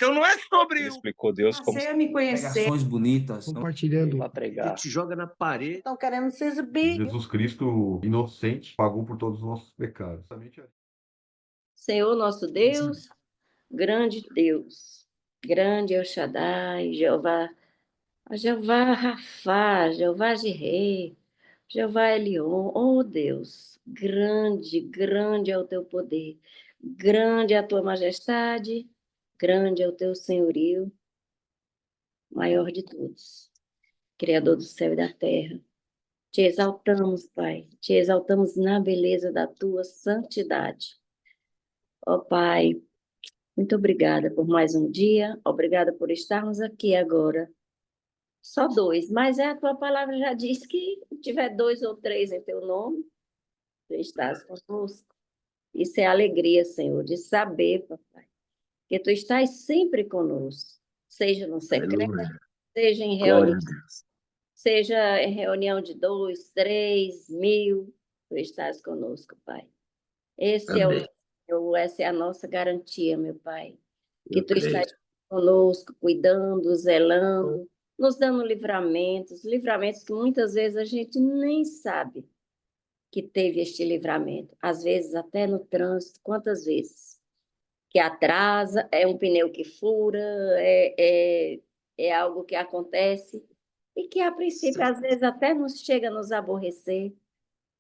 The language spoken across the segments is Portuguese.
Então não é sobre Ele explicou Deus como Passei a me conhecer. Pregações bonitas. compartilhando. para pregar. te joga na parede. Estão querendo se exibir. Jesus Cristo, inocente, pagou por todos os nossos pecados. Senhor nosso Deus, grande Deus, grande El Shaddai, Jeová Rafá, Jeová Jireh, Jeová Elion, oh Deus, grande, grande é o teu poder, grande é a tua majestade, grande é o teu senhorio, maior de todos, Criador do céu e da terra. Te exaltamos, Pai, te exaltamos na beleza da tua santidade. Ó Pai, muito obrigada por mais um dia, obrigada por estarmos aqui agora. Só dois, mas a tua palavra já diz que tiver 2 ou 3 em teu nome, tu estás conosco. Isso é alegria, Senhor, de saber, papai, que tu estás sempre conosco, seja no secreto, seja em reunião, seja em reunião de 2, 3, 1000, tu estás conosco, Pai. Essa é a nossa garantia, meu Pai, que tu estás conosco, cuidando, zelando, nos dando livramentos que muitas vezes a gente nem sabe que teve este livramento. Às vezes até no trânsito, quantas vezes? Que atrasa, é um pneu que fura, é algo que acontece e que a princípio às vezes até nos chega a nos aborrecer,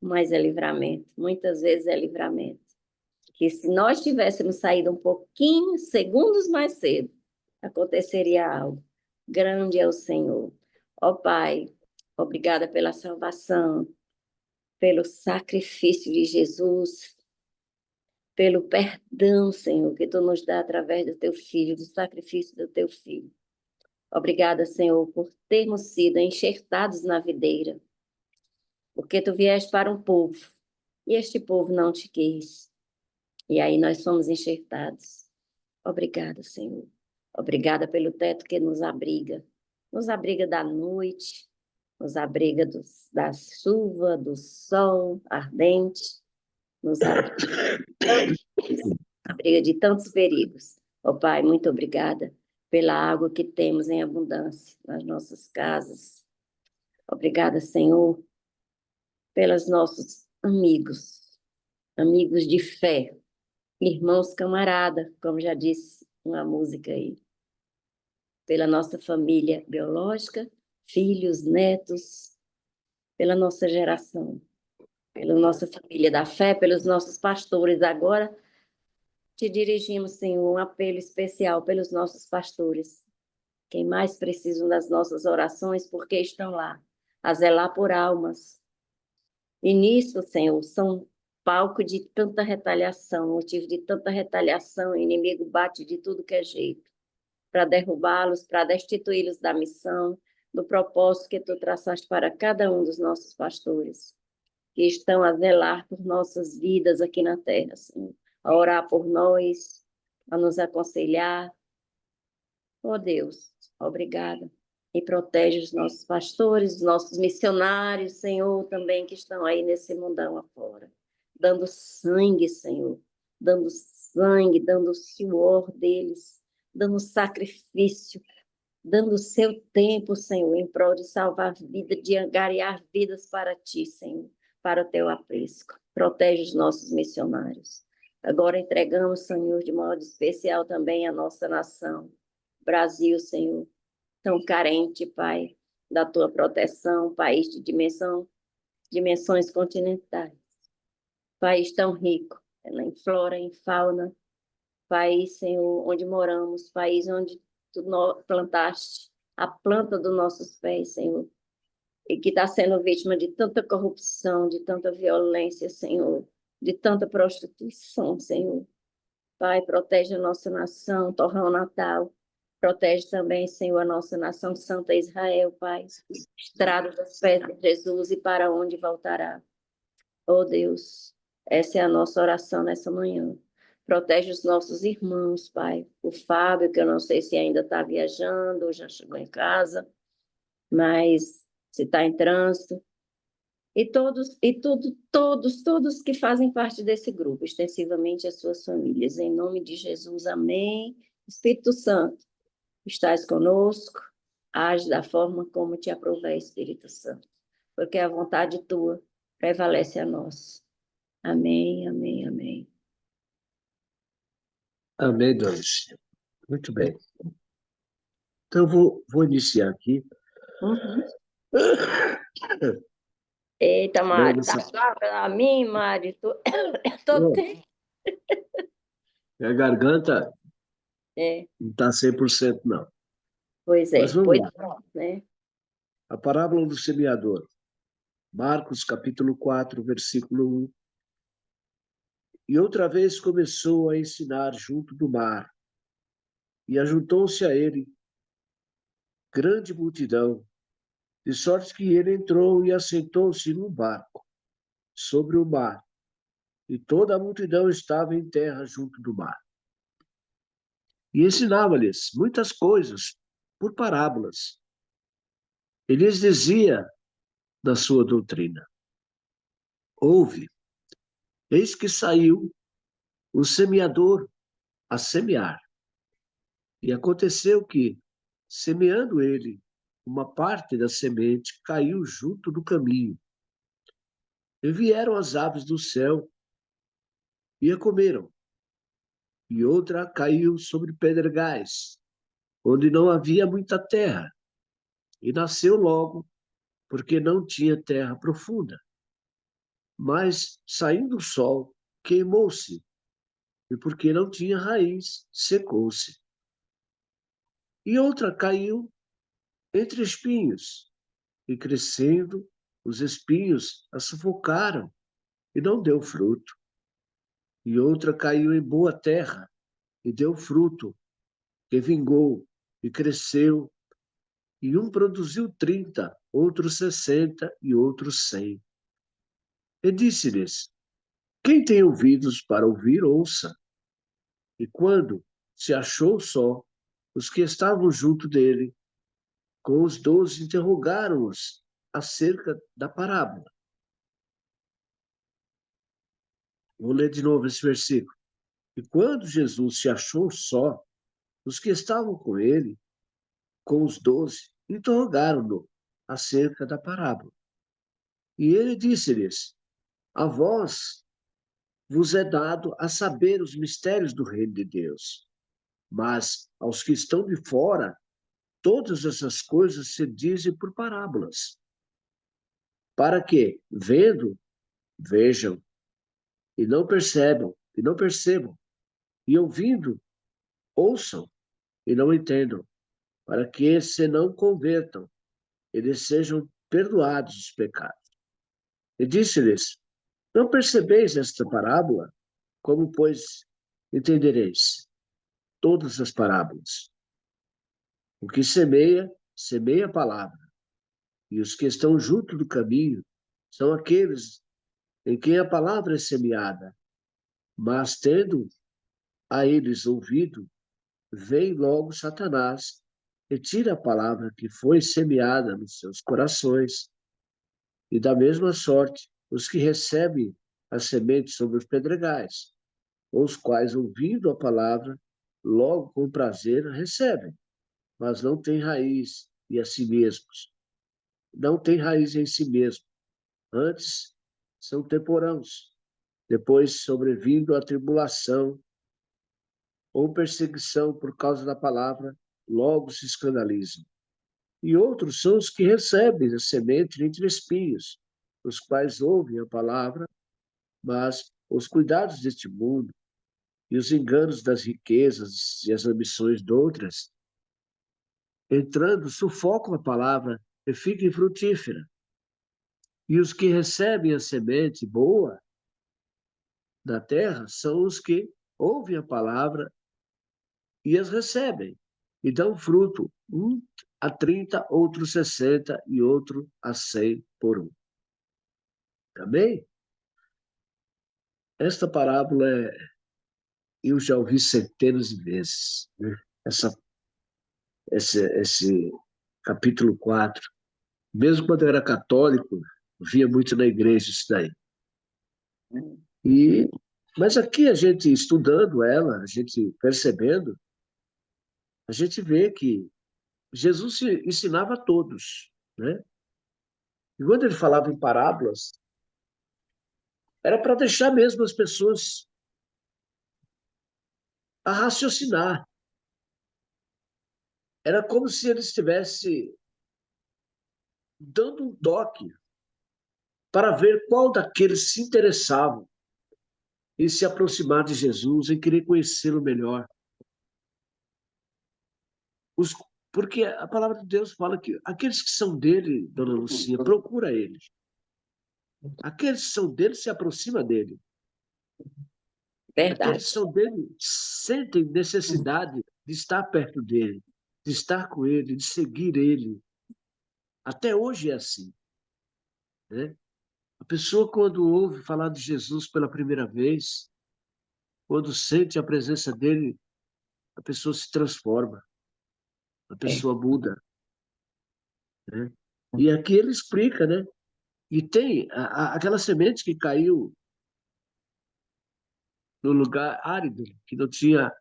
mas é livramento, muitas vezes é livramento. Que se nós tivéssemos saído um pouquinho, segundos mais cedo, aconteceria algo. Grande é o Senhor. Ó Pai, obrigada pela salvação, pelo sacrifício de Jesus, pelo perdão, Senhor, que Tu nos dá através do Teu Filho, do sacrifício do Teu Filho. Obrigada, Senhor, por termos sido enxertados na videira, porque Tu vieste para um povo, e este povo não Te quis. E aí nós somos enxertados. Obrigada, Senhor. Obrigada pelo teto que nos abriga da noite, nos abriga da chuva, do sol ardente, nos abriga de tantos perigos. Ó Pai, muito obrigada pela água que temos em abundância nas nossas casas. Obrigada, Senhor, pelos nossos amigos de fé, irmãos camarada, como já disse uma música aí. Pela nossa família biológica, filhos, netos, pela nossa geração, pela nossa família da fé, pelos nossos pastores. Agora te dirigimos, Senhor, um apelo especial pelos nossos pastores, quem mais precisam das nossas orações, porque estão lá, a zelar por almas. E nisso, Senhor, são palco de tanta retaliação, motivo de tanta retaliação, o inimigo bate de tudo que é jeito, para derrubá-los, para destituí-los da missão, do propósito que Tu traçaste para cada um dos nossos pastores, que estão a zelar por nossas vidas aqui na terra, Senhor, a orar por nós, a nos aconselhar. Oh Deus, obrigada. E protege os nossos pastores, os nossos missionários, Senhor, também que estão aí nesse mundão afora, dando sangue, Senhor, dando sangue, dando o suor deles, dando sacrifício, dando o seu tempo, Senhor, em prol de salvar vida, de angariar vidas para Ti, Senhor, para o Teu apreço. Protege os nossos missionários. Agora entregamos, Senhor, de modo especial também a nossa nação, Brasil, Senhor, tão carente, Pai, da Tua proteção, país de dimensões continentais, país tão rico, em flora, em fauna, país, Senhor, onde moramos, país onde Tu plantaste a planta dos nossos pés, Senhor, e que está sendo vítima de tanta corrupção, de tanta violência, Senhor, de tanta prostituição, Senhor. Pai, protege a nossa nação, Torrão Natal, protege também, Senhor, a nossa nação santa Israel, Pai, estrada dos pés de Jesus e para onde voltará. Oh Deus, essa é a nossa oração nessa manhã. Protege os nossos irmãos, Pai. O Fábio, que eu não sei se ainda está viajando ou já chegou em casa, mas se está em trânsito. E todos que fazem parte desse grupo, extensivamente as suas famílias. Em nome de Jesus, amém Espírito Santo, estás conosco, age da forma como te aprouver, Espírito Santo, porque a vontade tua prevalece a nós. Amém, amém, amém. Amém, dona Lucia. Muito bem. Então, vou iniciar aqui. Uhum. Eita, Mari, Dando tá essa- pra mim, Mari. Não, Tem. minha garganta É, não está 100%, não. pois Mas é, vamos pois lá. né? A parábola do semeador. Marcos, capítulo 4, versículo 1. E outra vez começou a ensinar junto do mar, e ajuntou-se a ele grande multidão, de sorte que ele entrou e assentou-se num barco sobre o mar, e toda a multidão estava em terra junto do mar. E ensinava-lhes muitas coisas por parábolas. Ele lhes dizia da sua doutrina: Ouve, eis que saiu o semeador a semear. E aconteceu que, semeando ele, uma parte da semente caiu junto do caminho. E vieram as aves do céu e a comeram. E outra caiu sobre pedregais, onde não havia muita terra, e nasceu logo, porque não tinha terra profunda. Mas, saindo o sol, queimou-se, e porque não tinha raiz, secou-se. E outra caiu entre espinhos, e crescendo, os espinhos a sufocaram, e não deu fruto. E outra caiu em boa terra, e deu fruto, que vingou, e cresceu, e um produziu 30, outro 60 e outro 100. E disse-lhes: Quem tem ouvidos para ouvir, ouça. E quando se achou só, os que estavam junto dele, com os 12, interrogaram-os acerca da parábola. Vou ler de novo esse versículo. E quando Jesus se achou só, os que estavam com ele, com os 12, interrogaram-no acerca da parábola. E ele disse-lhes: A vós vos é dado a saber os mistérios do reino de Deus, mas aos que estão de fora, todas essas coisas se dizem por parábolas, para que, vendo, vejam, e não percebam, e ouvindo, ouçam e não entendam, para que se não convertam, eles sejam perdoados os pecados. E disse-lhes: Não percebeis esta parábola? Como, pois, entendereis todas as parábolas? O que semeia, semeia a palavra, e os que estão junto do caminho são aqueles em quem a palavra é semeada, mas tendo a eles ouvido, vem logo Satanás e tira a palavra que foi semeada nos seus corações. E da mesma sorte, os que recebem a semente sobre os pedregais, os quais, ouvindo a palavra, logo com prazer a recebem, mas não têm raiz e a si mesmos. Não têm raiz em si mesmo. Antes, são temporãos. Depois, sobrevindo a tribulação ou perseguição por causa da palavra, logo se escandalizam. E outros são os que recebem a semente entre espinhos, os quais ouvem a palavra, mas os cuidados deste mundo e os enganos das riquezas e as ambições de outras, entrando, sufocam a palavra e fica infrutífera. E os que recebem a semente boa da terra são os que ouvem a palavra e as recebem, e dão fruto, um a 30, outro 60 e outro a 100 por um. Amém? Esta parábola eu já ouvi centenas de vezes, né? Esse capítulo 4. Mesmo quando eu era católico, via muito na igreja isso daí. Mas aqui a gente estudando ela, a gente percebendo a gente vê que Jesus ensinava a todos, né? E quando ele falava em parábolas, era para deixar mesmo as pessoas a raciocinar. Era como se ele estivesse dando um toque para ver qual daqueles se interessavam em se aproximar de Jesus, em querer conhecê-lo melhor. Porque a palavra de Deus fala que aqueles que são dele, dona Lucia, procura ele. Aqueles que são dele se aproxima dele. Aqueles Verdade. que são dele sentem necessidade de estar perto dele, de estar com ele, de seguir ele. Até hoje é assim, né? A pessoa, quando ouve falar de Jesus pela primeira vez, quando sente a presença dele, a pessoa se transforma, a pessoa muda, né? E aqui ele explica, né? E tem aquela semente que caiu no lugar árido, que não tinha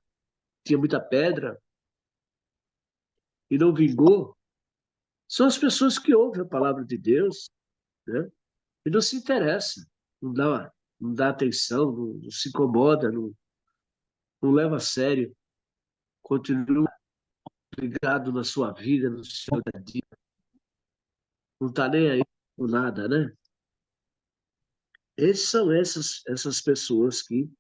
muita pedra e não vingou, são as pessoas que ouvem a palavra de Deus, né? E não se interessa, não dá atenção, não se incomoda, não leva a sério, continua ligado na sua vida, no seu dia a dia, não está nem aí com nada, né? Essas são essas pessoas que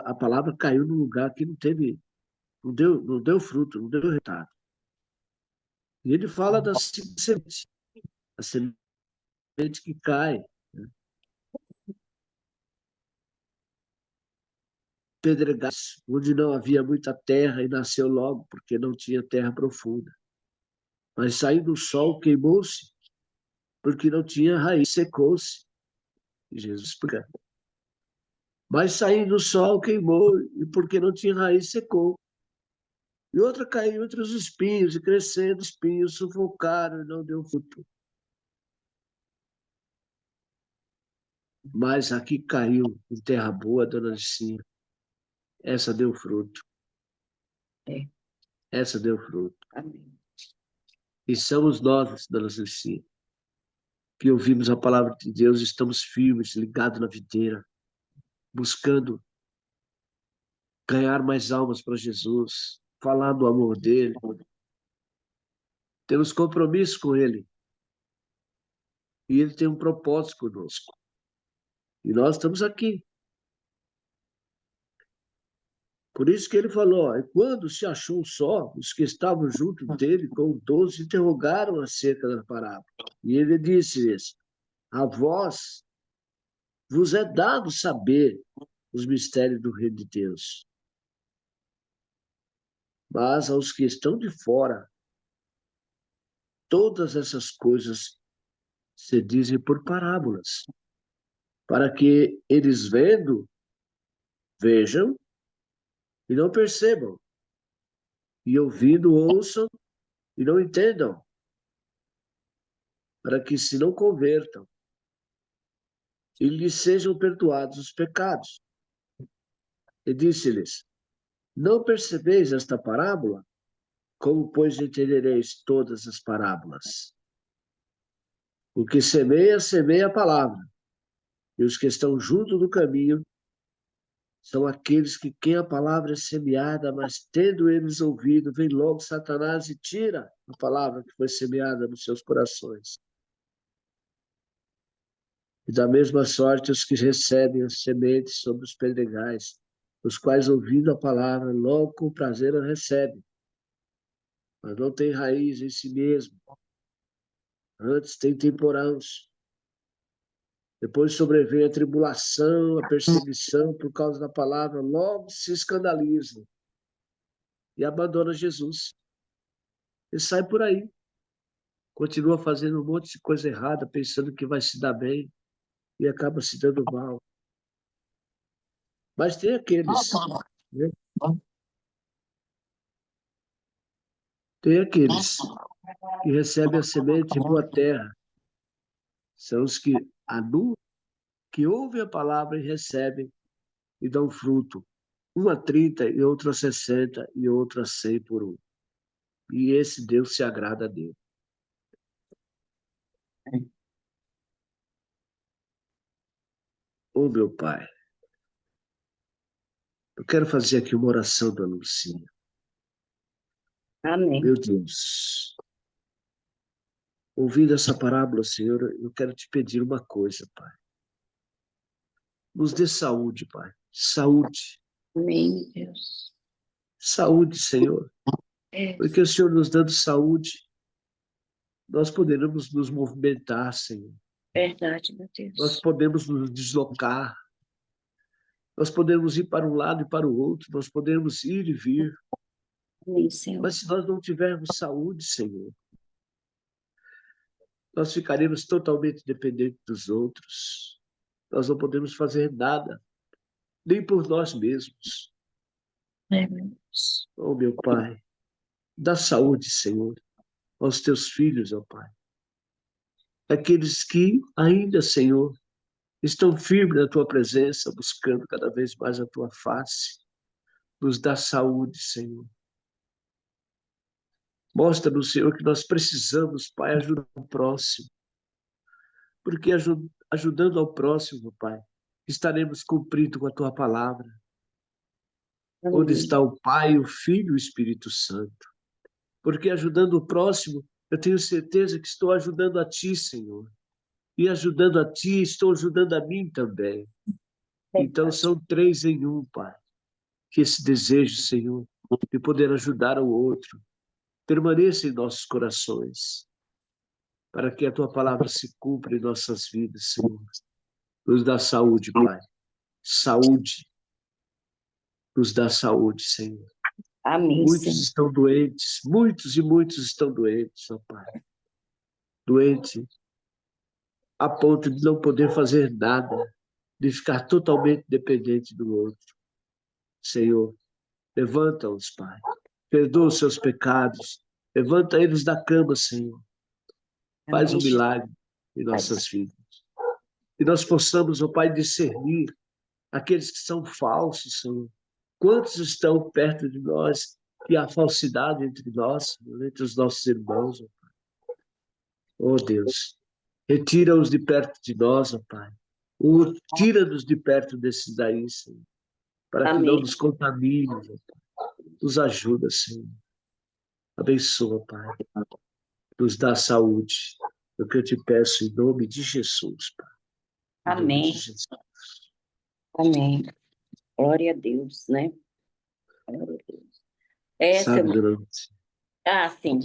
a palavra caiu num lugar que não deu fruto, não deu resultado. E ele fala da semente, a semente que cai, né? Pedregais, onde não havia muita terra e nasceu logo, porque não tinha terra profunda. Mas saindo do sol, queimou-se, porque não tinha raiz, secou-se. E Jesus explica. Mas saindo do sol, queimou, e porque não tinha raiz, secou. E outra caiu entre os espinhos, e crescendo os espinhos sufocaram e não deu fruto. Mas aqui caiu em terra boa, dona Licinha. Essa deu fruto. É. Essa deu fruto. Amém. E somos nós, dona Licinha, que ouvimos a palavra de Deus, estamos firmes, ligados na videira, buscando ganhar mais almas para Jesus, falar do amor dele. Temos compromisso com ele. E ele tem um propósito conosco. E nós estamos aqui. Por isso que ele falou, ó, e quando se achou só, os que estavam junto dele com os 12 interrogaram acerca da parábola. E ele disse-lhes, a vós vos é dado saber os mistérios do reino de Deus. Mas aos que estão de fora, todas essas coisas se dizem por parábolas, para que eles vejam e não percebam, e ouvindo ouçam e não entendam, para que se não convertam e lhes sejam perdoados os pecados. E disse-lhes, não percebeis esta parábola? Como, pois, entendereis todas as parábolas? O que semeia, semeia a palavra, e os que estão junto do caminho são aqueles que quem a palavra é semeada, mas tendo eles ouvido, vem logo Satanás e tira a palavra que foi semeada nos seus corações. E da mesma sorte os que recebem as sementes sobre os pedregais, os quais, ouvindo a palavra, logo com prazer a recebem, mas não tem raiz em si mesmo. Antes tem temporãos. Depois sobrevém a tribulação, a perseguição por causa da palavra, logo se escandalizam e abandonam Jesus. E sai por aí. Continua fazendo um monte de coisa errada, pensando que vai se dar bem e acaba se dando mal. Mas tem aqueles, né? Tem aqueles que recebem a semente em boa terra. São os que ouvem a palavra e recebem e dão fruto. Um a 30, e outro a 60, e outro a 100 por um. E esse Deus se agrada dele. Oh, meu Pai, eu quero fazer aqui uma oração da Lucinha. Amém. Meu Deus, ouvindo essa parábola, Senhor, eu quero te pedir uma coisa, Pai. Nos dê saúde, Pai. Saúde. Amém, meu Deus. Saúde, Senhor. É Porque o Senhor nos dando saúde, nós poderemos nos movimentar, Senhor. verdade, meu Nós Deus. podemos nos deslocar. Nós podemos ir para um lado e para o outro. Nós podemos ir e vir. Amém, Senhor. Mas se nós não tivermos saúde, Senhor, nós ficaremos totalmente dependentes dos outros. Nós não podemos fazer nada, nem por nós mesmos. É, meu Deus. Oh, meu Pai, dá saúde, Senhor, aos teus filhos, ó Pai. Aqueles que ainda, Senhor, estão firmes na tua presença, buscando cada vez mais a tua face. Nos dá saúde, Senhor. Mostra-nos, Senhor, que nós precisamos, Pai, ajudar o próximo. Porque ajudando ao próximo, Pai, estaremos cumprindo com a tua palavra. Onde está o Pai, o Filho e o Espírito Santo. Porque ajudando o próximo, eu tenho certeza que estou ajudando a ti, Senhor. E ajudando a ti, estou ajudando a mim também. Então são 3 em 1, Pai. Que esse desejo, Senhor, de poder ajudar o outro, permaneça em nossos corações, para que a tua palavra se cumpra em nossas vidas, Senhor. Nos dá saúde, Pai. Saúde. Nos dá saúde, Senhor. Amém, Muitos Senhor. estão doentes, muitos e muitos estão doentes, ó Pai. Doente a ponto de não poder fazer nada, de ficar totalmente dependente do outro. Senhor, levanta-os, Pai. Perdoa os seus pecados. Levanta eles da cama, Senhor. Faz Amém, um milagre em nossas vidas. Que nós possamos, ó Pai, discernir aqueles que são falsos, Senhor. Quantos estão perto de nós e há falsidade entre nós, entre os nossos irmãos, ó Pai. Oh, Deus, retira-os de perto de nós, ó Pai. Tira-nos de perto desses daí, Senhor, para que não Amém. nos contamine, ó Pai. Nos ajuda, Senhor. Abençoa, Pai. Nos dá saúde. É o que eu te peço em nome de Jesus, Pai. Em nome Amém. de Jesus. Amém. Glória a Deus, né? Glória a Deus. Essa Sabe, dona Lúcia? sim.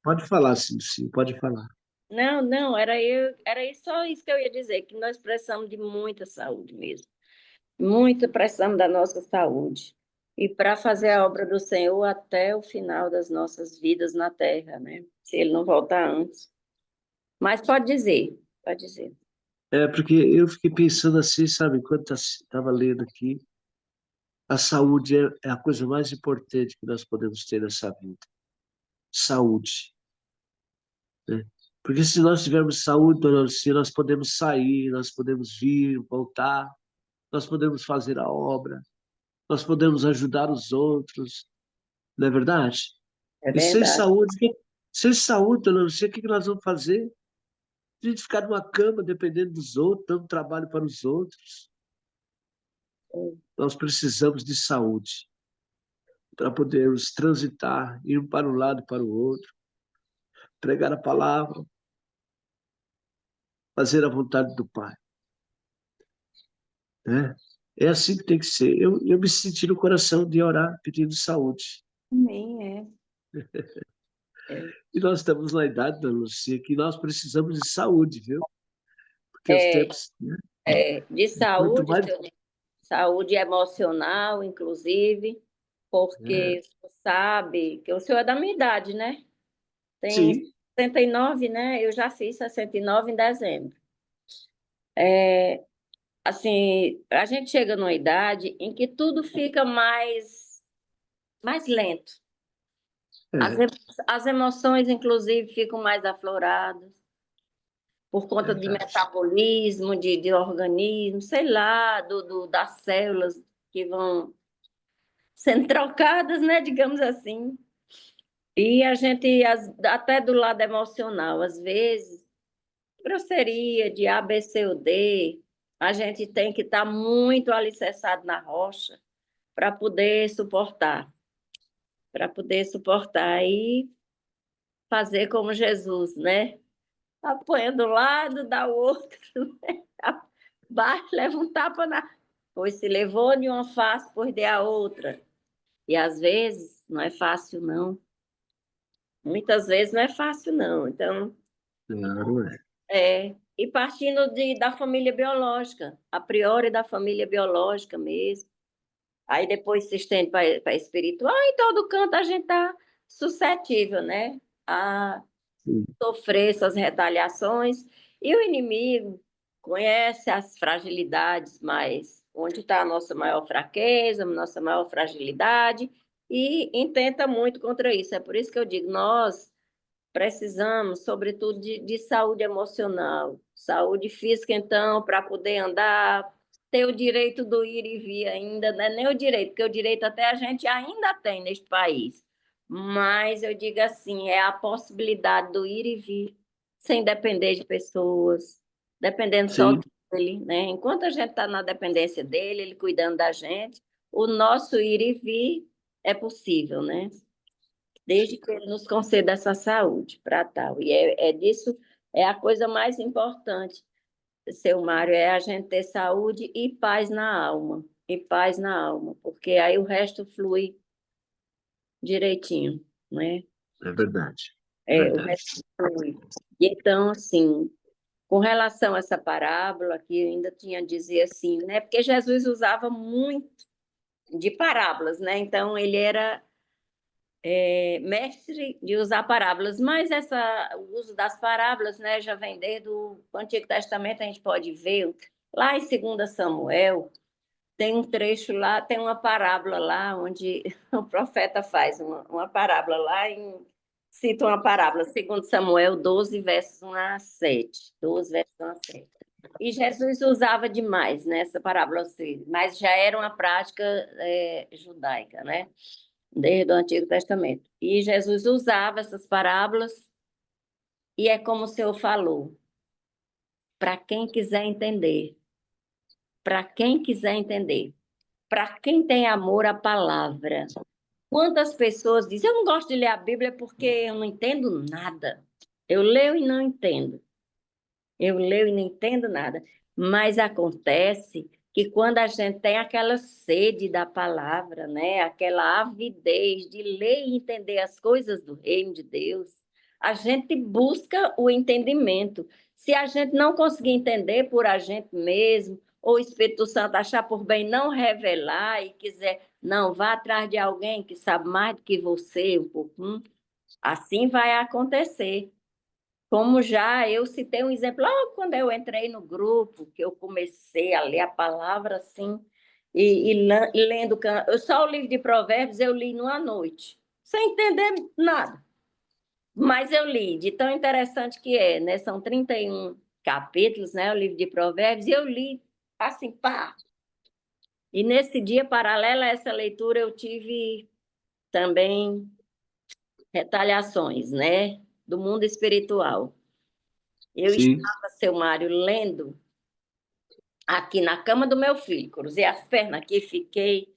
Pode falar, sim, pode falar. Não, só isso que eu ia dizer, que nós precisamos de muita saúde mesmo. Precisamos da nossa saúde. E para fazer a obra do Senhor até o final das nossas vidas na terra, né? Se ele não voltar antes. Mas pode dizer, pode dizer. É, porque eu fiquei pensando assim, sabe, enquanto estava lendo aqui, a saúde é a coisa mais importante que nós podemos ter nessa vida. Saúde. Né? Porque se nós tivermos saúde, dona Lucia, nós podemos sair, nós podemos vir, voltar, nós podemos fazer a obra, nós podemos ajudar os outros, não é verdade? É E sem verdade. saúde, dona Lucia, o que nós vamos fazer? A gente ficar numa cama dependendo dos outros, dando trabalho para os outros. Nós precisamos de saúde para podermos transitar, ir para um lado e para o outro, pregar a palavra, fazer a vontade do Pai. Né? É assim que tem que ser. Eu me senti no coração de orar pedindo saúde. Amém, E nós estamos na idade, da Lucia, que nós precisamos de saúde, viu? Porque os tempos, né? de Quanto saúde, mais... saúde emocional, inclusive, porque você sabe que o senhor é da minha idade, né? Tem Sim. 69, né? Eu já fiz 69 em dezembro. Assim, a gente chega numa idade em que tudo fica mais lento. É, As emoções, inclusive, ficam mais afloradas por conta de verdade. metabolismo, de organismo, sei lá, das células que vão sendo trocadas, né? Digamos assim. E a gente, até do lado emocional, às vezes, grosseria de A, B, C ou D, a gente tem que estar muito alicerçado na rocha para poder suportar e fazer como Jesus, né? Apanha do lado, dá o outro, né? Bate, leva um tapa na... Pois se levou de uma face, pois dê a outra. E às vezes não é fácil, não. Muitas vezes não é fácil, não. Então, Claro, é. e partindo da família biológica, a priori da família biológica mesmo. Aí depois se estende para espiritual, em todo canto a gente está suscetível, né? A Sim. sofrer essas retaliações. E o inimigo conhece as fragilidades, mas onde está a nossa maior fraqueza, a nossa maior fragilidade, e intenta muito contra isso. É por isso que eu digo, nós precisamos, sobretudo, de saúde emocional, saúde física, então, para poder andar, ter o direito do ir e vir ainda, não é nem o direito, porque o direito até a gente ainda tem neste país. Mas eu digo assim, é a possibilidade do ir e vir, sem depender de pessoas, dependendo só Sim, dele, né? Enquanto a gente está na dependência dele, ele cuidando da gente, o nosso ir e vir é possível, né? Desde que ele nos conceda essa saúde para tal. E é disso, é a coisa mais importante, seu Mário, é a gente ter saúde e paz na alma. E paz na alma, porque aí o resto flui direitinho, né? é verdade. É O verdade. resto flui. E então, assim, com relação a essa parábola, que eu ainda tinha a dizer assim, né? Porque Jesus usava muito de parábolas, né? Então, ele era mestre de usar parábolas, mas o uso das parábolas, né, já vem desde o Antigo Testamento, a gente pode ver, lá em 2 Samuel, tem um trecho lá, tem uma parábola lá, onde o profeta faz uma parábola lá, cita uma parábola, 2 Samuel 12, versos 1 a 7, 12, versos 1 a 7. E Jesus usava demais nessa parábola, assim, mas já era uma prática judaica, né? Desde o Antigo Testamento. E Jesus usava essas parábolas, e é como o Senhor falou, para quem quiser entender, para quem quiser entender, para quem tem amor à palavra. Quantas pessoas dizem, eu não gosto de ler a Bíblia porque eu não entendo nada. Eu leio e não entendo. Eu leio e não entendo nada. Mas acontece que quando a gente tem aquela sede da palavra, né? Aquela avidez de ler e entender as coisas do reino de Deus, a gente busca o entendimento. Se a gente não conseguir entender por a gente mesmo, ou o Espírito Santo achar por bem não revelar e quiser, não, vá atrás de alguém que sabe mais do que você um pouquinho, assim vai acontecer. Como já eu citei um exemplo, logo quando eu entrei no grupo, que eu comecei a ler a palavra assim, e lendo, só o livro de Provérbios eu li numa noite, sem entender nada. Mas eu li, de tão interessante que é, né? São 31 capítulos, né? O livro de Provérbios, e eu li assim, pá. E nesse dia, paralelo a essa leitura, eu tive também retaliações, né? Do mundo espiritual. Eu Sim, estava, seu Mário, lendo aqui na cama do meu filho, cruzei as pernas aqui, fiquei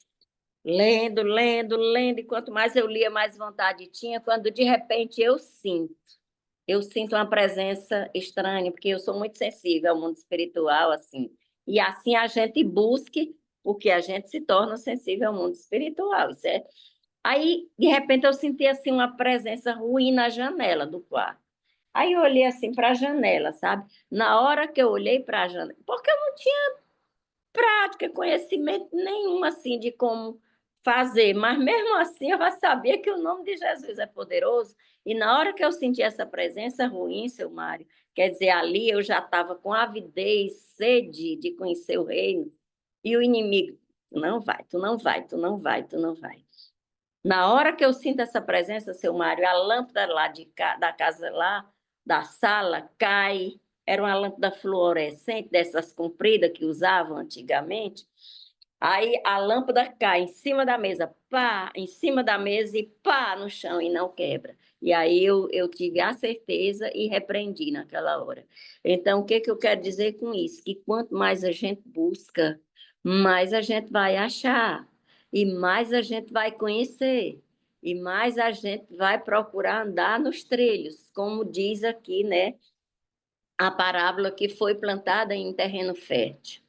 lendo, lendo, lendo, e quanto mais eu lia, mais vontade tinha, quando de repente eu sinto uma presença estranha, porque eu sou muito sensível ao mundo espiritual, assim, e assim a gente busque, porque a gente se torna sensível ao mundo espiritual, isso é... Aí, de repente, eu senti assim uma presença ruim na janela do quarto. Aí eu olhei assim para a janela, sabe? Na hora que eu olhei para a janela, porque eu não tinha prática, conhecimento nenhum assim de como fazer, mas mesmo assim eu já sabia que o nome de Jesus é poderoso. E na hora que eu senti essa presença ruim, seu Mário, quer dizer, ali eu já estava com avidez, sede de conhecer o reino, e o inimigo, tu não vai, tu não vai, tu não vai, tu não vai. Na hora que eu sinto essa presença, seu Mário, a lâmpada lá da casa lá, da sala, cai. Era uma lâmpada fluorescente, dessas compridas que usavam antigamente. Aí a lâmpada cai em cima da mesa, pá, em cima da mesa e pá, no chão e não quebra. E aí eu tive a certeza e repreendi naquela hora. Então, o que que eu quero dizer com isso? Que quanto mais a gente busca, mais a gente vai achar, e mais a gente vai conhecer, e mais a gente vai procurar andar nos trilhos, como diz aqui, né? A parábola que foi plantada em terreno fértil.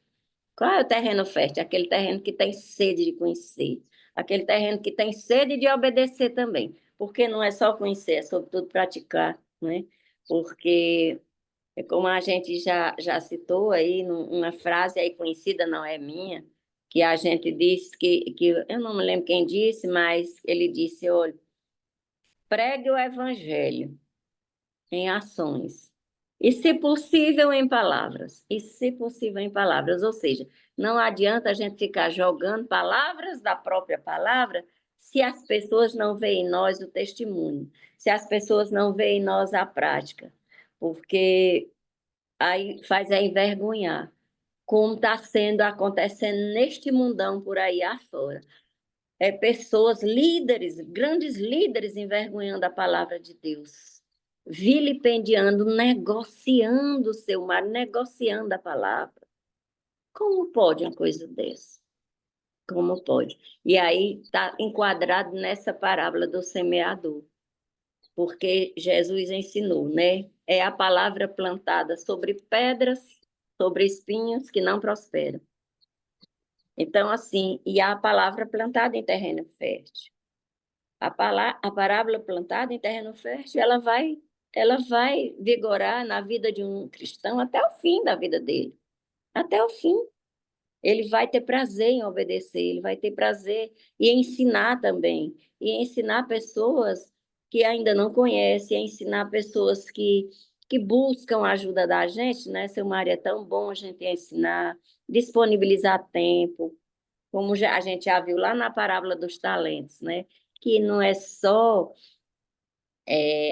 Qual é o terreno fértil? Aquele terreno que tem sede de conhecer, aquele terreno que tem sede de obedecer também, porque não é só conhecer, é sobretudo praticar, né? Porque, como a gente já citou aí, uma frase aí conhecida, não é minha, que a gente disse que eu não me lembro quem disse, mas ele disse, olha, pregue o evangelho em ações. E, se possível, em palavras. E, se possível, em palavras. Ou seja, não adianta a gente ficar jogando palavras da própria palavra se as pessoas não veem em nós o testemunho, se as pessoas não veem em nós a prática. Porque aí faz envergonhar, como está sendo acontecendo neste mundão por aí afora. Pessoas, líderes, grandes líderes, envergonhando a palavra de Deus, vilipendiando, negociando o seu mar, negociando a palavra. Como pode uma coisa dessa? Como pode? E aí está enquadrado nessa parábola do semeador, porque Jesus ensinou, né? É a palavra plantada sobre pedras, sobre espinhos que não prosperam. Então, assim, e a palavra plantada em terreno fértil. A parábola plantada em terreno fértil, ela vai vigorar na vida de um cristão até o fim da vida dele. Até o fim. Ele vai ter prazer em obedecer, ele vai ter prazer em ensinar também. E ensinar pessoas que ainda não conhecem, ensinar pessoas que buscam a ajuda da gente, né? Seu Mário, é tão bom a gente ensinar, disponibilizar tempo, como a gente já viu lá na parábola dos talentos, né? Que não é só,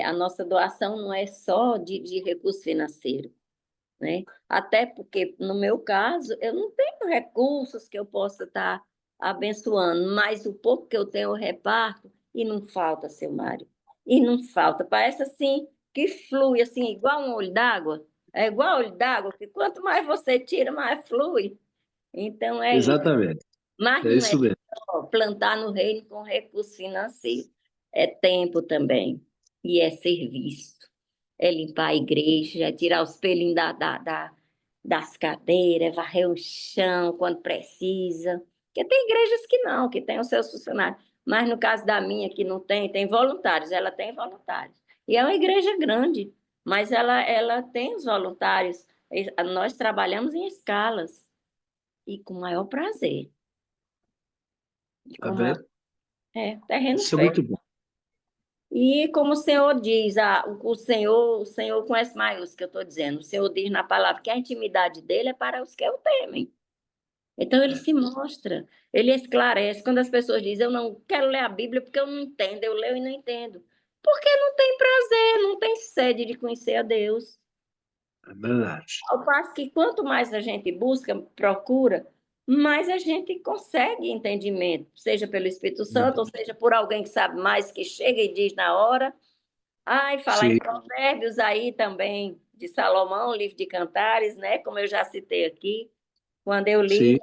a nossa doação não é só de recurso financeiro, né? Até porque, no meu caso, eu não tenho recursos que eu possa estar abençoando, mas o pouco que eu tenho eu reparto e não falta, seu Mário. E não falta. Parece assim que flui, assim, igual um olho d'água. É igual olho d'água, que quanto mais você tira, mais flui. Então, é isso. Exatamente. Mas É não é isso mesmo. só plantar no reino com recurso financeiro. É tempo também. E é serviço. É limpar a igreja, é tirar os pelinhos das cadeiras, é varrer o chão quando precisa. Porque tem igrejas que não, que tem os seus funcionários. Mas no caso da minha, que não tem, tem voluntários. Ela tem voluntários. E é uma igreja grande, mas ela tem os voluntários. Nós trabalhamos em escalas e com maior prazer. Tá vendo? Terreno Isso é fértil. muito bom. E como o Senhor diz, o Senhor com S maiúsculo que eu estou dizendo, o Senhor diz na palavra que a intimidade dele é para os que o temem. Então ele se mostra, ele esclarece. Quando as pessoas dizem, eu não quero ler a Bíblia porque eu não entendo, eu leio e não entendo. Porque não tem prazer, não tem sede de conhecer a Deus. É verdade. Ao passo que quanto mais a gente busca, procura, mais a gente consegue entendimento, seja pelo Espírito Santo, ou seja por alguém que sabe mais, que chega e diz na hora. E falar em Sim, Provérbios aí também, de Salomão, livro de Cantares, né? Como eu já citei aqui, quando eu sim, li,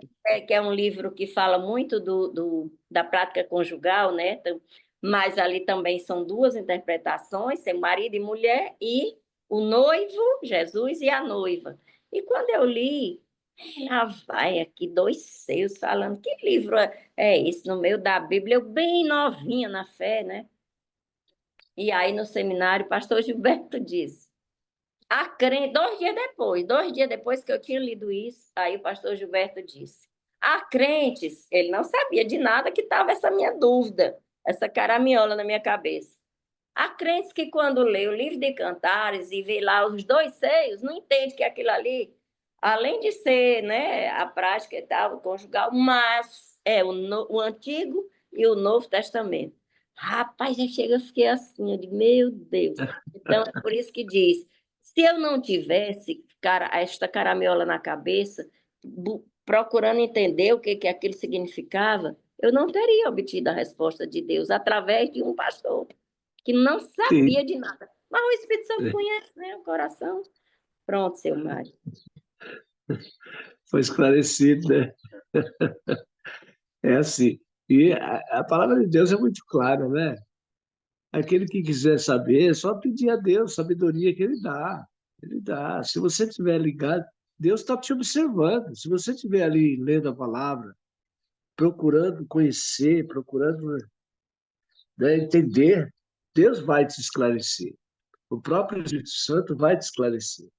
que é um livro que fala muito da prática conjugal, né? Então, mas ali também são duas interpretações, ser marido e mulher, e o noivo, Jesus, e a noiva. E quando eu li, lá vai aqui dois seios falando, que livro é esse no meio da Bíblia? Eu bem novinha na fé, né? E aí no seminário, o pastor Gilberto disse, a crente, 2 dias depois que eu tinha lido isso, aí o pastor Gilberto disse, há crentes, ele não sabia de nada que estava essa minha dúvida, essa caraminhola na minha cabeça. Há crentes que quando lê o livro de Cantares e vê lá os dois seios, não entende que aquilo ali, além de ser, né, a prática e tal, conjugal, mas é o Antigo e o Novo Testamento. Rapaz, já chega, eu fiquei assim, eu digo, meu Deus. Então, é por isso que diz, se eu não tivesse esta caraminhola na cabeça, procurando entender o que aquilo significava, eu não teria obtido a resposta de Deus através de um pastor que não sabia Sim. de nada. Mas o Espírito Santo É. conhece, né, o coração. Pronto, seu Mário. Foi esclarecido, né? É assim. E a palavra de Deus é muito clara, né? Aquele que quiser saber, é só pedir a Deus sabedoria que Ele dá. Ele dá. Se você estiver ligado, Deus está te observando. Se você estiver ali lendo a palavra, procurando conhecer, procurando, né, entender, Deus vai te esclarecer. O próprio Espírito Santo vai te esclarecer.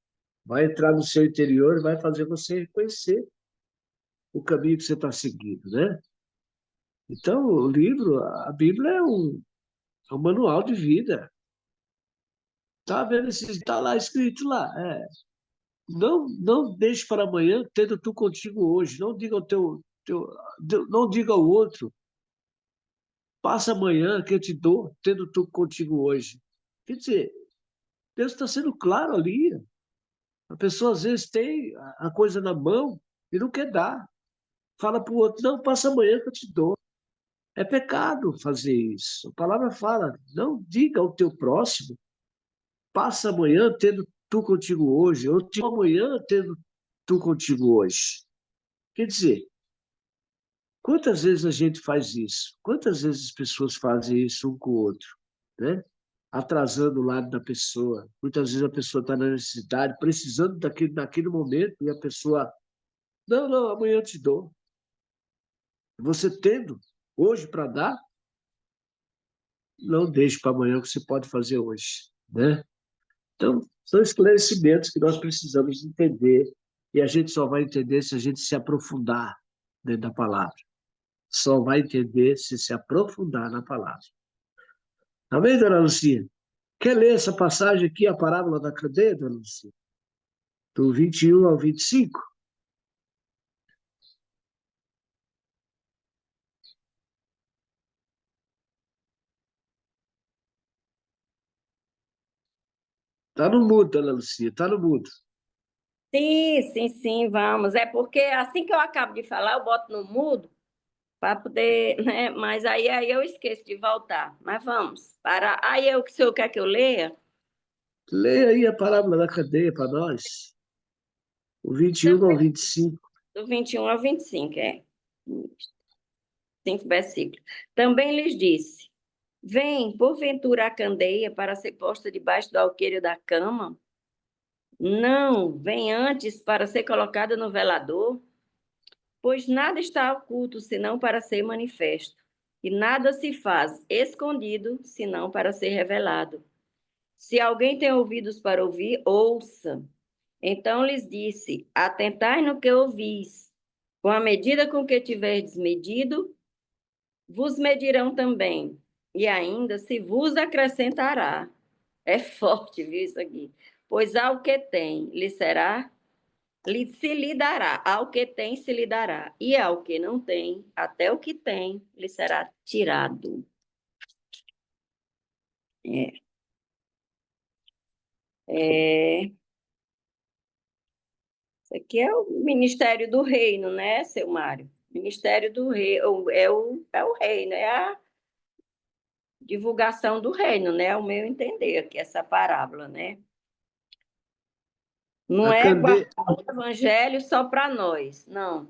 Vai entrar no seu interior e vai fazer você reconhecer o caminho que você está seguindo, né? Então, o livro, a Bíblia é um manual de vida. Tá vendo? Está lá escrito lá. Não deixe para amanhã, tendo tu contigo hoje. Não diga ao não diga ao outro, passa amanhã que eu te dou, tendo tu contigo hoje. Quer dizer, Deus está sendo claro ali. A pessoa às vezes tem a coisa na mão e não quer dar. Fala para o outro, não, passa amanhã que eu te dou. É pecado fazer isso. A palavra fala, não diga ao teu próximo, passa amanhã tendo tu contigo hoje, ou te amanhã tendo tu contigo hoje. Quer dizer, quantas vezes a gente faz isso? Quantas vezes as pessoas fazem isso um com o outro, né? Atrasando o lado da pessoa. Muitas vezes a pessoa está na necessidade, precisando naquele momento, e a pessoa, não, amanhã eu te dou. Você tendo hoje para dar, não deixe para amanhã o que você pode fazer hoje, né? Então, são esclarecimentos que nós precisamos entender, e a gente só vai entender se a gente se aprofundar dentro da palavra. Só vai entender se aprofundar na palavra. Amém, dona Lucia? Quer ler essa passagem aqui, a parábola da cadeia, dona Lucia? Do 21 ao 25? Está no mudo, dona Lucia, está no mudo. Sim, vamos. É porque assim que eu acabo de falar, eu boto no mudo para poder, né? Mas aí eu esqueço de voltar. Mas vamos. Aí o senhor quer que eu leia? Leia aí a parábola da cadeia para nós. O 21 ao 25. Do 21 ao 25, 5 versículos. Também lhes disse: Vem, porventura, a candeia para ser posta debaixo do alqueire da cama? Não, vem antes para ser colocada no velador, pois nada está oculto senão para ser manifesto, e nada se faz escondido senão para ser revelado. Se alguém tem ouvidos para ouvir, ouça. Então lhes disse: Atentai no que ouvis. Com a medida com que tiverdes medido, vos medirão também, e ainda se vos acrescentará. É forte, viu isso aqui? Pois ao que tem, se lhe dará, ao que tem se lhe dará, e ao que não tem, até o que tem, lhe será tirado. É. Isso aqui é o Ministério do Reino, né, seu Mário? Ministério do Reino, é o reino, é a divulgação do reino, né? O meu entender aqui, essa parábola, né? Não A é cadeia, guardar o evangelho só para nós, não.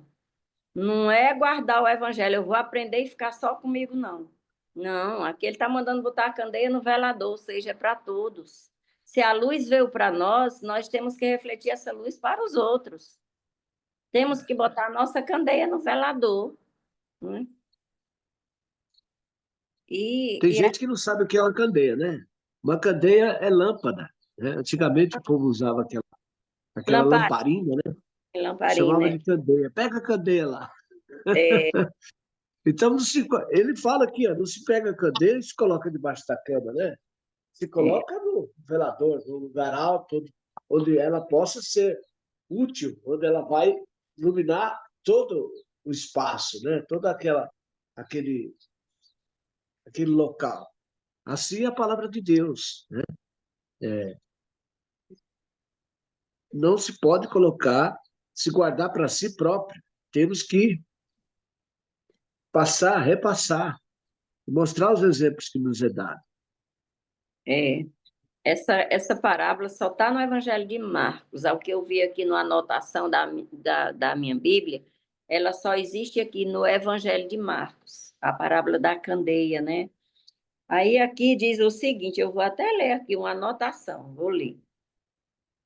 Não é guardar o evangelho, eu vou aprender e ficar só comigo, não. Não, aqui ele está mandando botar a candeia no velador, ou seja, é para todos. Se a luz veio para nós, nós temos que refletir essa luz para os outros. Temos que botar a nossa candeia no velador. Né? tem E gente que não sabe o que é uma candeia, né? Uma candeia é lâmpada, né? Antigamente o povo usava aquela lamparina, lamparina, né? lamparina, Chamava né? de candeia. Pega a candeia lá. É, Então, ele fala aqui, ó, não se pega a candeia e se coloca debaixo da cama, né? Se é. coloca no velador, no lugar alto, onde ela possa ser útil, onde ela vai iluminar todo o espaço, né? Aquele, aquele local. Assim é a palavra de Deus, né? Não se pode colocar, se guardar para si próprio, temos que passar, repassar, mostrar os exemplos que nos é dado. É, essa parábola só está no Evangelho de Marcos. Ao que eu vi aqui na anotação da minha Bíblia, ela só existe aqui no Evangelho de Marcos, a parábola da candeia, né? Aí aqui diz o seguinte, eu vou até ler aqui uma anotação, vou ler.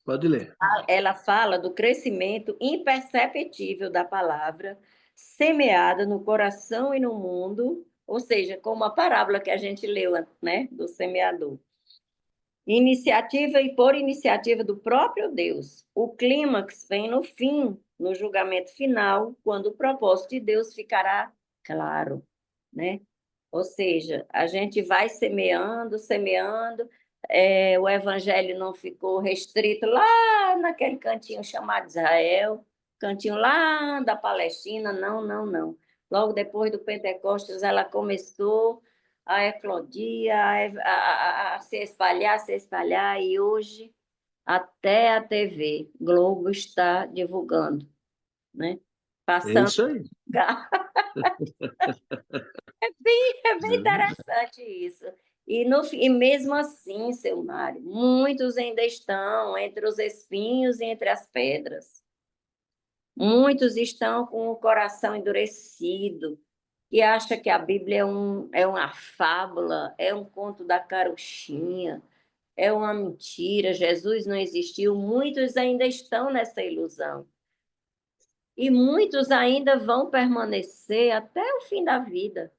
Pode ler. Ela fala do crescimento imperceptível da palavra semeada no coração e no mundo, ou seja, como a parábola que a gente leu, né, do semeador. Iniciativa e por iniciativa do próprio Deus. O clímax vem no fim, no julgamento final, quando o propósito de Deus ficará claro, né? Ou seja, a gente vai semeando, semeando, o evangelho não ficou restrito lá naquele cantinho chamado Israel, cantinho lá da Palestina, não, não, não. Logo depois do Pentecostes, ela começou a eclodir, a se espalhar, e hoje até a TV Globo está divulgando, né? É Passando. isso aí. É bem interessante isso. E mesmo assim, seu Mário, muitos ainda estão entre os espinhos e entre as pedras. Muitos estão com o coração endurecido e acham que a Bíblia é uma fábula, é um conto da carochinha, é uma mentira, Jesus não existiu. Muitos ainda estão nessa ilusão. E muitos ainda vão permanecer até o fim da vida.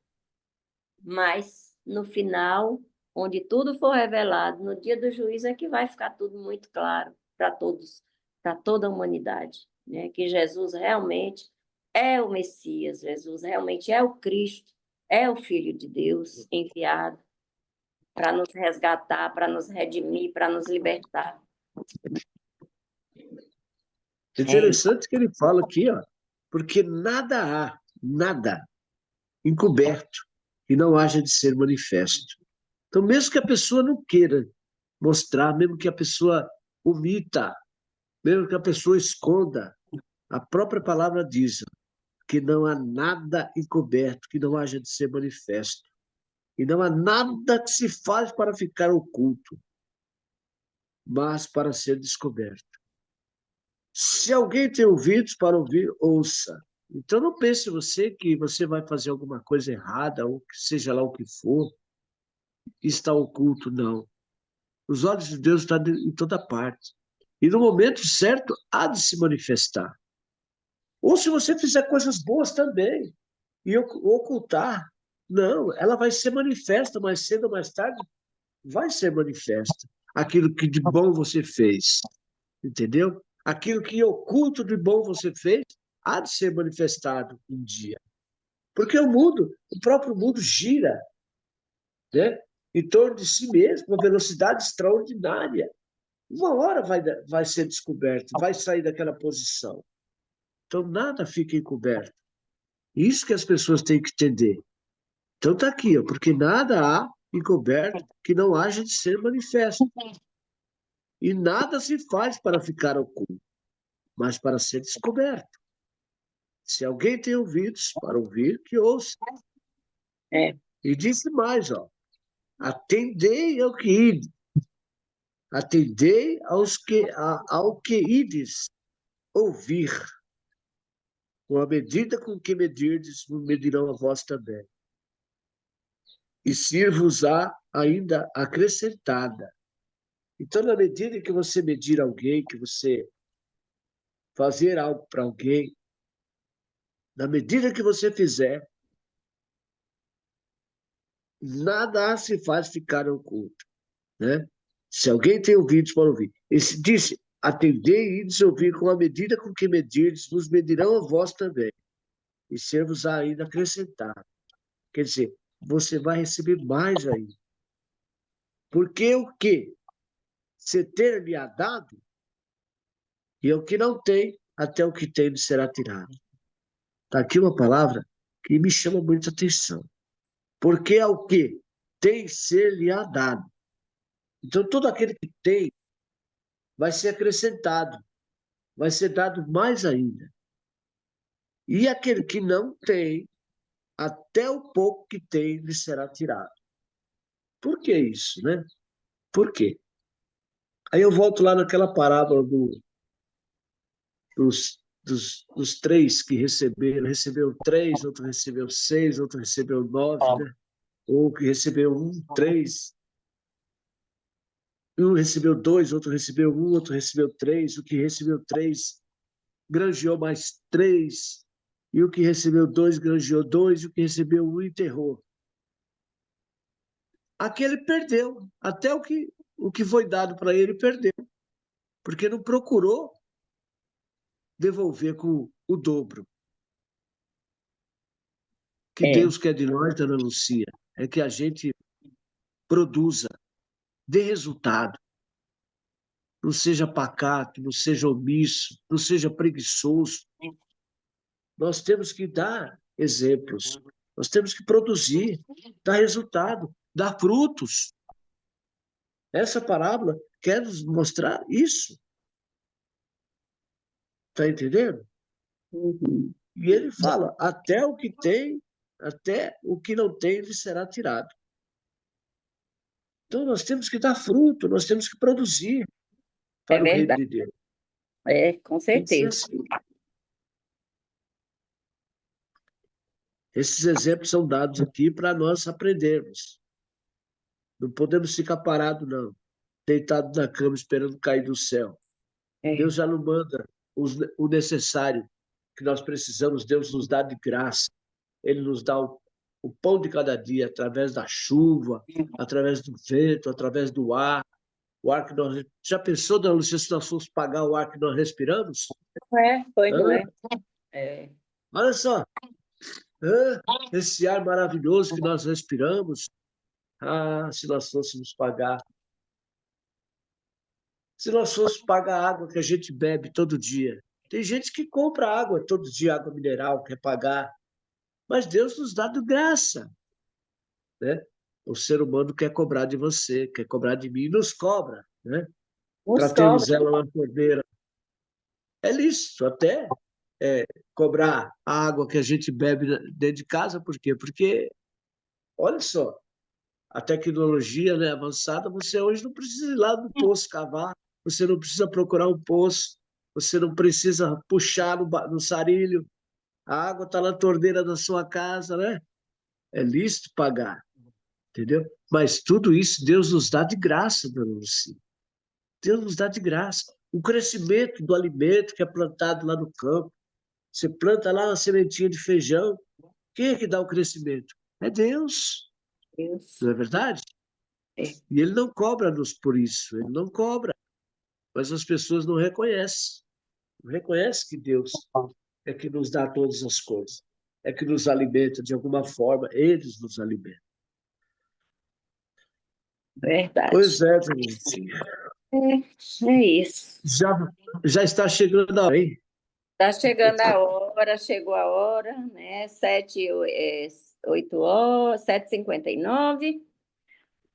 Mas no final, onde tudo for revelado, no dia do juízo é que vai ficar tudo muito claro para todos, para toda a humanidade, né? Que Jesus realmente é o Messias, Jesus realmente é o Cristo, é o Filho de Deus enviado para nos resgatar, para nos redimir, para nos libertar. É interessante que ele fala aqui, ó, porque nada encoberto que não haja de ser manifesto. Então, mesmo que a pessoa não queira mostrar, mesmo que a pessoa omita, mesmo que a pessoa esconda, a própria palavra diz que não há nada encoberto que não haja de ser manifesto. E não há nada que se faz para ficar oculto, mas para ser descoberto. Se alguém tem ouvidos para ouvir, ouça. Então não pense você que você vai fazer alguma coisa errada, ou que seja lá o que for, que está oculto, não. Os olhos de Deus estão em toda parte. E no momento certo, há de se manifestar. Ou se você fizer coisas boas também, e ocultar, não, ela vai ser manifesta mais cedo ou mais tarde, vai ser manifesta. Aquilo que de bom você fez, entendeu? Aquilo que oculto de bom você fez, há de ser manifestado um dia. Porque o próprio mundo gira, né? Em torno de si mesmo, com uma velocidade extraordinária. Uma hora vai ser descoberto, vai sair daquela posição. Então, nada fica encoberto. Isso que as pessoas têm que entender. Então, está aqui, ó, porque nada há encoberto que não haja de ser manifesto. E nada se faz para ficar oculto, mas para ser descoberto. Se alguém tem ouvidos para ouvir, que ouça. É. E disse mais, ó, atendei ao que ide, atendei ao que ides ouvir. Com a medida com que medirdes, medirão a vós também. E sirvos-á ainda acrescentada. Então, na medida que você medir alguém, que você fazer algo para alguém, na medida que você fizer, nada se faz ficar oculto, né? Se alguém tem ouvidos para ouvir. Esse disse, atendei e ides ouvir com a medida com que medirdes, vos medirão a vós também. E ser-vos ainda acrescentado. Quer dizer, você vai receber mais ainda. Porque o que você ter-lhe-á dado, e o que não tem, até o que tem lhe será tirado. Está aqui uma palavra que me chama muita atenção. Porque ao que tem ser-lhe-á dado. Então, todo aquele que tem vai ser acrescentado, vai ser dado mais ainda. E aquele que não tem, até o pouco que tem lhe será tirado. Por que isso, né? Por quê? Aí eu volto lá naquela parábola dos três que receberam. Recebeu 3, outro recebeu 6, outro recebeu 9, né? Ou que recebeu 1, 3. Um recebeu 2, outro recebeu 1, outro recebeu 3. O que recebeu 3 granjeou mais 3. E o que recebeu 2 granjeou 2. E o que recebeu 1 enterrou. Aquele perdeu. Até o que foi dado para ele perdeu. Porque não procurou devolver com o dobro. Que É, Deus quer de nós, Dona Lucia, é que a gente produza, dê resultado. Não seja pacato, não seja omisso, não seja preguiçoso. Nós temos que dar exemplos. Nós temos que produzir, dar resultado, dar frutos. Essa parábola quer nos mostrar isso. Está entendendo? uhum, E ele fala, até o que tem, até o que não tem, lhe será tirado. Então, nós temos que dar fruto, nós temos que produzir é para o reino verdade. de Deus. É, com Tem que ser certeza. assim. Esses exemplos são dados aqui para nós aprendermos. Não podemos ficar parados, não. Deitados na cama esperando cair do céu. É, Deus já não manda o necessário que nós precisamos, Deus nos dá de graça. Ele nos dá o pão de cada dia através da chuva, através do vento, através do ar. O ar que nós. Já pensou, Dona Lúcia, se nós fôssemos pagar o ar que nós respiramos? não é, pois não Hã? é. É, Olha só, esse ar maravilhoso que nós respiramos. Ah, se nós fôssemos pagar. Se nós fôssemos pagar a água que a gente bebe todo dia. Tem gente que compra água todo dia, água mineral, quer pagar. Mas Deus nos dá de graça, né? O ser humano quer cobrar de você, quer cobrar de mim, e nos cobra, né? uns Para termos cobram. ela na torneira. É lícito até cobrar a água que a gente bebe dentro de casa, por quê? Porque, olha só, a tecnologia, né, avançada, você hoje não precisa ir lá no poço cavar, você não precisa procurar um poço, você não precisa puxar no sarilho, a água está na torneira da sua casa, né? É lícito pagar, entendeu? Mas tudo isso Deus nos dá de graça, dona Lucia. Deus nos dá de graça. O crescimento do alimento que é plantado lá no campo, você planta lá uma sementinha de feijão, quem é que dá o crescimento? É Deus, Deus. não é verdade? É, E ele não cobra-nos por isso, ele não cobra, mas as pessoas não reconhecem. Não reconhecem que Deus é que nos dá todas as coisas, é que nos alimenta de alguma forma, eles nos alimentam. Pois verdade. é, Denise. É isso. Já está chegando a hora, hein? Está chegando a hora, chegou a hora, né? 8 horas, 7h59.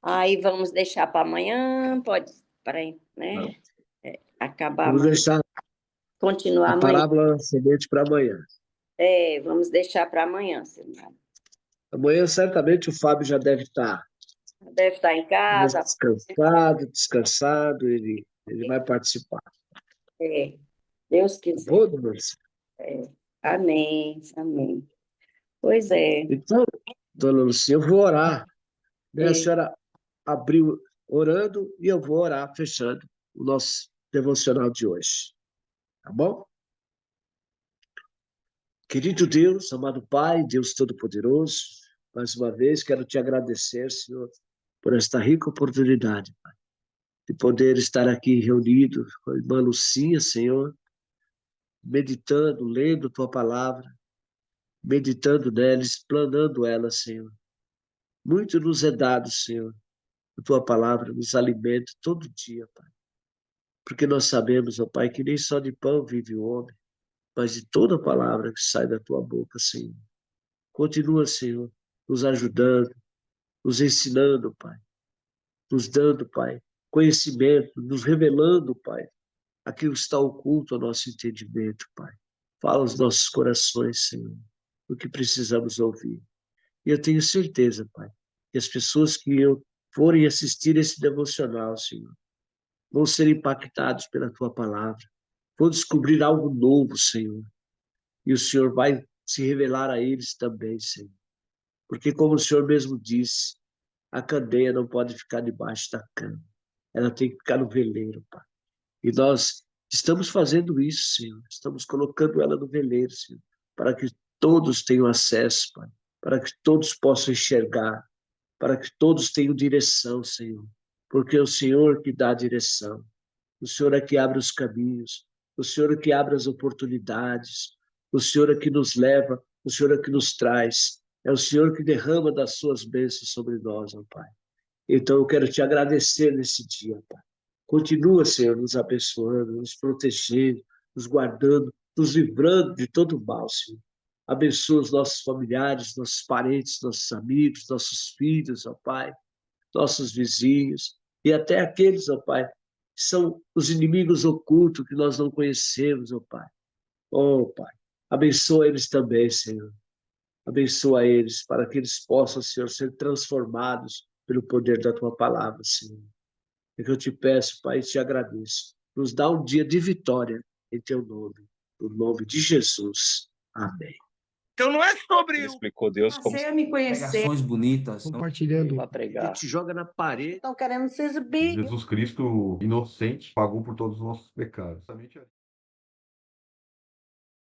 Aí vamos deixar para amanhã, pode, para, né? Acabar Vamos amanhã, deixar continuar a amanhã. parábola semente para amanhã. É, vamos deixar para amanhã, Silmar. Amanhã, certamente, o Fábio já deve estar Deve estar em mais casa. descansado, ele vai participar. É, Deus Tá quiser. bom, dona Lúcia? É. Amém, amém. Pois é, Então, dona Lucia, eu vou orar, né? A é, senhora abriu orando e eu vou orar fechando o nosso devocional de hoje. Tá bom? Querido Deus, amado Pai, Deus Todo-Poderoso, mais uma vez quero te agradecer, Senhor, por esta rica oportunidade, Pai, de poder estar aqui reunido com a irmã Lucinha, Senhor, meditando, lendo tua palavra, meditando nela, explanando ela, Senhor. Muito nos é dado, Senhor, a tua palavra nos alimenta todo dia, Pai. Porque nós sabemos, ó Pai, que nem só de pão vive o homem, mas de toda palavra que sai da tua boca, Senhor. Continua, Senhor, nos ajudando, nos ensinando, Pai, nos dando, Pai, conhecimento, nos revelando, Pai, aquilo que está oculto ao nosso entendimento, Pai. Fala aos nossos corações, Senhor, o que precisamos ouvir. E eu tenho certeza, Pai, que as pessoas que forem assistir esse devocional, Senhor, vão ser impactados pela Tua palavra, vão descobrir algo novo, Senhor. E o Senhor vai se revelar a eles também, Senhor. Porque como o Senhor mesmo disse, a candeia não pode ficar debaixo da cama. Ela tem que ficar no veleiro, Pai. E nós estamos fazendo isso, Senhor. Estamos colocando ela no veleiro, Senhor, para que todos tenham acesso, Pai. Para que todos possam enxergar, para que todos tenham direção, Senhor. Porque é o Senhor que dá a direção. O Senhor é que abre os caminhos. O Senhor é que abre as oportunidades. O Senhor é que nos leva. O Senhor é que nos traz. É o Senhor que derrama das suas bênçãos sobre nós, ó Pai. Então eu quero te agradecer nesse dia, Pai. Continua, Senhor, nos abençoando, nos protegendo, nos guardando, nos livrando de todo mal, Senhor. Abençoa os nossos familiares, nossos parentes, nossos amigos, nossos filhos, ó Pai, nossos vizinhos e até aqueles, ó Pai, que são os inimigos ocultos que nós não conhecemos, ó Pai. Ó Pai, abençoa eles também, Senhor. Abençoa eles para que eles possam, Senhor, ser transformados pelo poder da Tua palavra, Senhor. É que eu te peço, Pai, e te agradeço. Nos dá um dia de vitória em Teu nome, no nome de Jesus. Amém. Então não é sobre Ele explicou Deus como Passei a me conhecer. Pregações bonitas. compartilhando. para Ele pregar. te joga na parede. Estão querendo se exibir. Jesus Cristo inocente pagou por todos os nossos pecados.